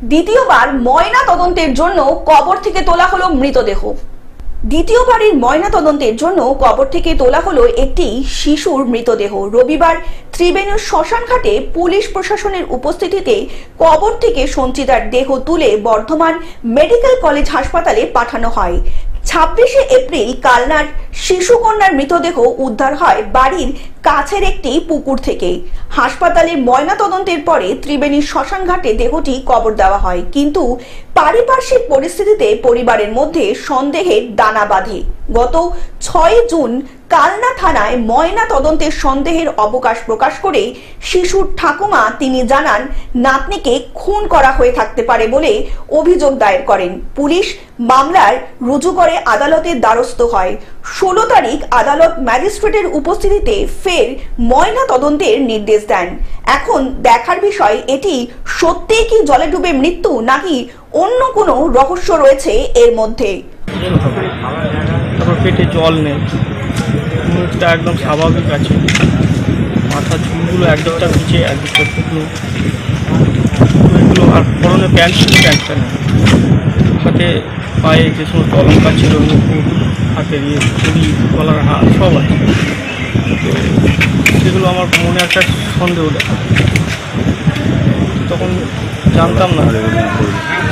দ্বিতীয়বার ময়না তদন্তের জন্য কবর থেকে তোলা হলো মৃতদেহ। দ্বিতীয়বারের ময়না তদন্তের জন্য কবর থেকে তোলা হলো একটি শিশুর মৃতদেহ। রবিবার ত্রিবেণীর শ্মশানঘাটে পুলিশ প্রশাসনের উপস্থিতিতে কবর থেকে সঞ্চিতার দেহ তুলে বর্ধমান মেডিকেল কলেজ হাসপাতালে পাঠানো হয়। 26শে এপ্রিল কালনার শিশুকন্যার মৃতদেহ উদ্ধার হয় বাড়ির কাছের একটি পুকুর থেকে। হাসপাতালে ময়না তদন্তের পরে ত্রিবেণীর শ্মশানঘাটে দেহটি কবর দেওয়া হয়, কিন্তু পারিপার্শ্বিক পরিস্থিতিতে পরিবারের মধ্যে সন্দেহের দানা বাঁধে। গত 6 জুন কালনা থানায় ময়না তদন্তের সন্দেহের অবকাশ প্রকাশ করে শিশুর ঠাকুমা তিনি জানান নাতনিকে খুন করা হয়ে থাকতে পারে বলে অভিযোগ দায়ের করেন। পুলিশ মামলার রুজু করে আদালতের দ্বারস্থ হয়। 16 তারিখ আদালত ম্যাজিস্ট্রেটের উপস্থিতিতে ফের ময়না তদন্তের নির্দেশ দেন। এখন দেখার বিষয় এটি সত্যিই কি জলে ডুবে মৃত্যু নাকি অন্য কোনো রহস্য রয়েছে এর মধ্যে। পেটে জল নেই, মুখটা একদম স্বাভাবিক আছে, মাথার চুলগুলো একদিকটা নিচে একদিকটা শুকনো, এগুলো আর পরনে প্যান্টটা নেই, হাতে পায়ে যে সমস্ত অলঙ্কার ছিল মুকুট, হাতের ছুরি, গলার হাত সব আছে। তো সেগুলো আমার মনে একটা সন্দেহ দেখা। তখন জানতাম না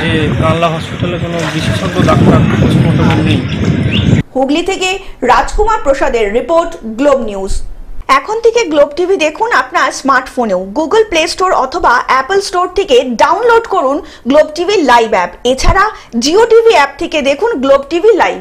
যে কালনা হসপিটালে কোনো বিশেষজ্ঞ ডাক্তার পোস্টমর্টম নেই। হুগলি থেকে রাজকুমার প্রসাদের রিপোর্ট, গ্লোব নিউজ। এখন থেকে গ্লোব টিভি দেখুন আপনার স্মার্টফোনেও। গুগল প্লে স্টোর অথবা অ্যাপল স্টোর থেকে ডাউনলোড করুন গ্লোব টিভি লাইভ অ্যাপ। এছাড়া জিও টিভি অ্যাপ থেকে দেখুন গ্লোব টিভি লাইভ।